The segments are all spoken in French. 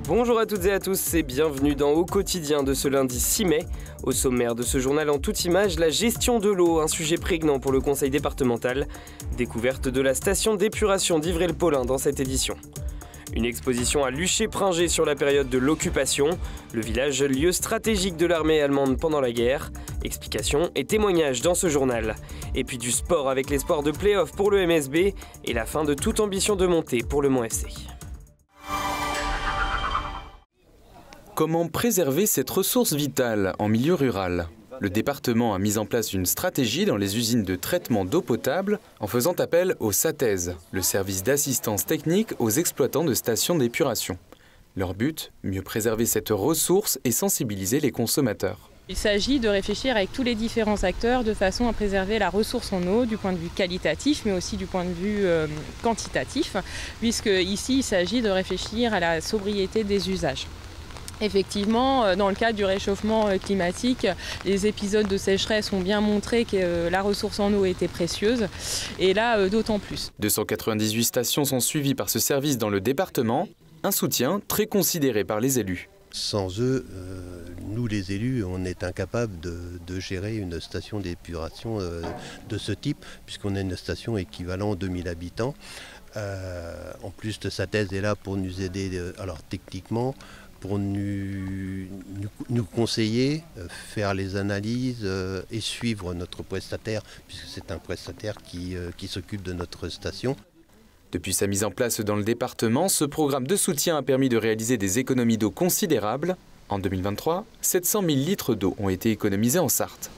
Bonjour à toutes et à tous et bienvenue dans Au quotidien de ce lundi 6 mai. Au sommaire de ce journal en toute image, la gestion de l'eau, un sujet prégnant pour le conseil départemental. Découverte de la station d'épuration d'Ivry-le-Paulin dans cette édition. Une exposition à Luché-Pringé sur la période de l'occupation. Le village, lieu stratégique de l'armée allemande pendant la guerre. Explications et témoignages dans ce journal. Et puis du sport avec l'espoir de play-off pour le MSB et la fin de toute ambition de montée pour le Mont FC. Comment préserver cette ressource vitale en milieu rural ? Le département a mis en place une stratégie dans les usines de traitement d'eau potable en faisant appel au SATES, le service d'assistance technique aux exploitants de stations d'épuration. Leur but, mieux préserver cette ressource et sensibiliser les consommateurs. Il s'agit de réfléchir avec tous les différents acteurs de façon à préserver la ressource en eau du point de vue qualitatif mais aussi du point de vue quantitatif, puisque ici il s'agit de réfléchir à la sobriété des usages. Effectivement, dans le cadre du réchauffement climatique, les épisodes de sécheresse ont bien montré que la ressource en eau était précieuse, et là d'autant plus. 298 stations sont suivies par ce service dans le département, un soutien très considéré par les élus. Sans eux, nous les élus, on est incapables de gérer une station d'épuration de ce type, puisqu'on a une station équivalente 2000 habitants. En plus, de SATES est là pour nous aider, alors techniquement, pour nous conseiller, faire les analyses et suivre notre prestataire, puisque c'est un prestataire qui s'occupe de notre station. Depuis sa mise en place dans le département, ce programme de soutien a permis de réaliser des économies d'eau considérables. En 2023, 700 000 litres d'eau ont été économisés en Sarthe.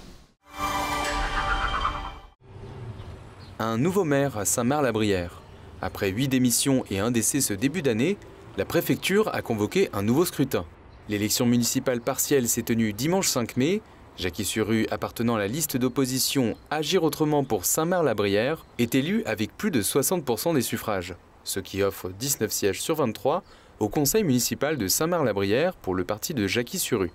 Un nouveau maire à Saint-Marc-la-Brière. Après 8 démissions et un décès ce début d'année, la préfecture a convoqué un nouveau scrutin. L'élection municipale partielle s'est tenue dimanche 5 mai. Jacky Suru, appartenant à la liste d'opposition Agir autrement pour Saint-Marc-la-Brière, est élu avec plus de 60% des suffrages, ce qui offre 19 sièges sur 23 au conseil municipal de Saint-Marc-la-Brière pour le parti de Jacky Suru.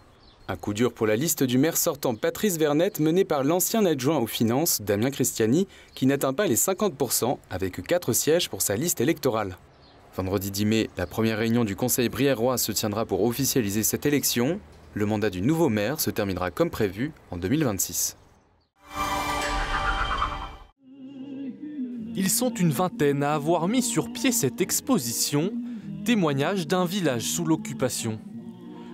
Un coup dur pour la liste du maire sortant Patrice Vernet, menée par l'ancien adjoint aux finances Damien Cristiani, qui n'atteint pas les 50% avec 4 sièges pour sa liste électorale. Vendredi 10 mai, la première réunion du conseil briérois se tiendra pour officialiser cette élection. Le mandat du nouveau maire se terminera comme prévu en 2026. Ils sont une vingtaine à avoir mis sur pied cette exposition, témoignage d'un village sous l'occupation.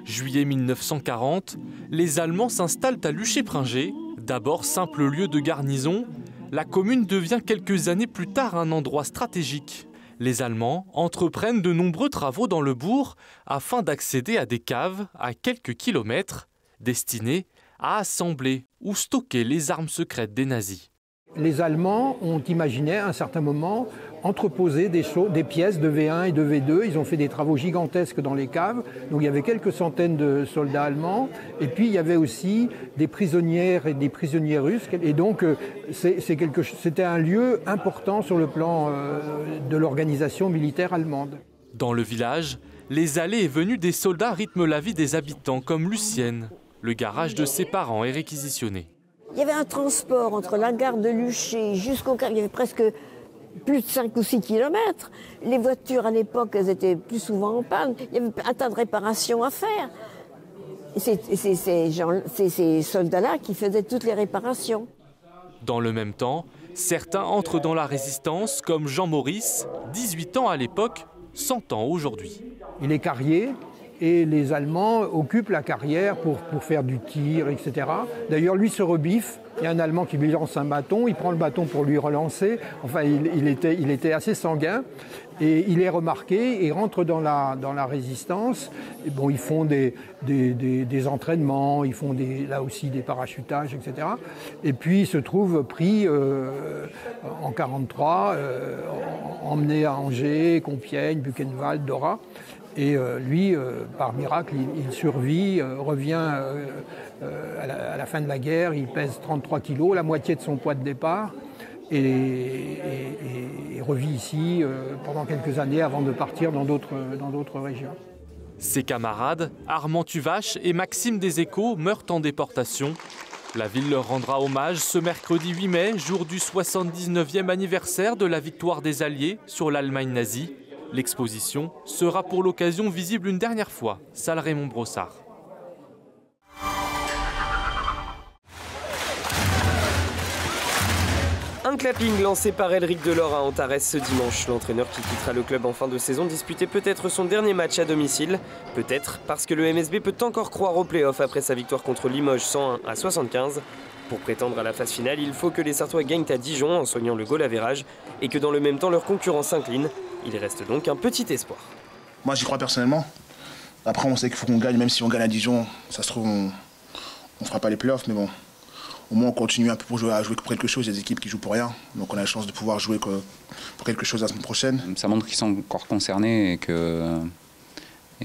Juillet 1940, les Allemands s'installent à Luché-Pringé, d'abord simple lieu de garnison. La commune devient quelques années plus tard un endroit stratégique. Les Allemands entreprennent de nombreux travaux dans le bourg afin d'accéder à des caves à quelques kilomètres destinées à assembler ou stocker les armes secrètes des nazis. Les Allemands ont imaginé à un certain moment entreposer des pièces de V1 et de V2. Ils ont fait des travaux gigantesques dans les caves. Donc il y avait quelques centaines de soldats allemands. Et puis il y avait aussi des prisonnières et des prisonniers russes. Et donc c'était un lieu important sur le plan de l'organisation militaire allemande. Dans le village, les allées et venues des soldats rythment la vie des habitants comme Lucienne. Le garage de ses parents est réquisitionné. Il y avait un transport entre la gare de Luché jusqu'au cave. Il y avait presque plus de 5 ou 6 kilomètres. Les voitures, à l'époque, elles étaient plus souvent en panne. Il y avait un tas de réparations à faire. C'est ces soldats-là qui faisaient toutes les réparations. Dans le même temps, certains entrent dans la résistance, comme Jean Maurice, 18 ans à l'époque, 100 ans aujourd'hui. Il est carrier. Et les Allemands occupent la carrière pour faire du tir, etc. D'ailleurs, lui se rebiffe. Il y a un Allemand qui lui lance un bâton. Il prend le bâton pour lui relancer. Enfin, il était assez sanguin. Et il est remarqué et rentre dans la résistance. Et bon, ils font des entraînements, ils font là aussi des parachutages, etc. Et puis, il se trouve pris en 1943, emmené à Angers, Compiègne, Buchenwald, Dora. Et lui, par miracle, il survit, revient à la fin de la guerre, il pèse 33 kilos, la moitié de son poids de départ, et revit ici pendant quelques années avant de partir dans d'autres régions. Ses camarades, Armand Tuvache et Maxime Deséchos, meurent en déportation. La ville leur rendra hommage ce mercredi 8 mai, jour du 79e anniversaire de la victoire des Alliés sur l'Allemagne nazie. L'exposition sera pour l'occasion visible une dernière fois, salle Raymond Brossard. Un clapping lancé par Elric Delors à Antares ce dimanche. L'entraîneur qui quittera le club en fin de saison disputait peut-être son dernier match à domicile. Peut-être parce que le MSB peut encore croire au play-off après sa victoire contre Limoges 101-75. Pour prétendre à la phase finale, il faut que les Sartois gagnent à Dijon en soignant le goal average et que dans le même temps leur concurrent s'incline. Il reste donc un petit espoir. Moi j'y crois personnellement. Après on sait qu'il faut qu'on gagne, même si on gagne à Dijon, ça se trouve on fera pas les playoffs, mais bon. Au moins on continue un peu pour jouer pour quelque chose, il y a des équipes qui jouent pour rien. Donc on a la chance de pouvoir jouer pour quelque chose la semaine prochaine. Ça montre qu'ils sont encore concernés et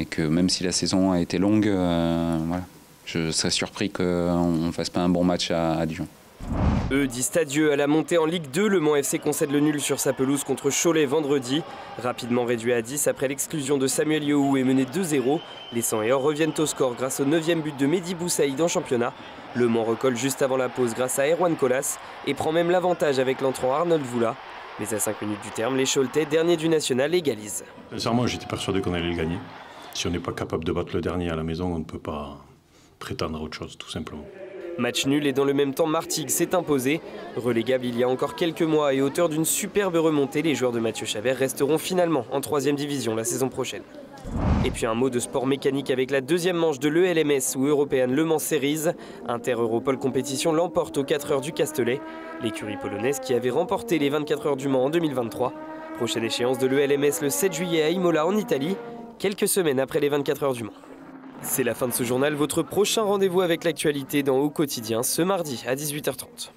que même si la saison a été longue, voilà. Je serais surpris qu'on ne fasse pas un bon match à Dijon. Eux disent adieu à la montée en Ligue 2. Le Mans FC concède le nul sur sa pelouse contre Cholet vendredi. Rapidement réduit à 10 après l'exclusion de Samuel Yohou et mené 2-0. Les 100 et or reviennent au score grâce au 9e but de Mehdi Boussaïd en championnat. Le Mans recolle juste avant la pause grâce à Erwan Colas et prend même l'avantage avec l'entrant Arnold Voula. Mais à 5 minutes du terme, les Choletais, derniers du national, égalisent. Sincèrement, j'étais persuadé qu'on allait le gagner. Si on n'est pas capable de battre le dernier à la maison, on ne peut pas prétendre à autre chose, tout simplement. Match nul et dans le même temps, Martigues s'est imposé. Relégable il y a encore quelques mois et auteur d'une superbe remontée, les joueurs de Mathieu Chabert resteront finalement en 3e division la saison prochaine. Et puis un mot de sport mécanique avec la deuxième manche de l'ELMS ou European Le Mans Series. Inter-Europol Compétition l'emporte aux 4 heures du Castellet. L'écurie polonaise qui avait remporté les 24 heures du Mans en 2023. Prochaine échéance de l'ELMS le 7 juillet à Imola en Italie, quelques semaines après les 24 heures du Mans. C'est la fin de ce journal, votre prochain rendez-vous avec l'actualité dans Au Quotidien ce mardi à 18h30.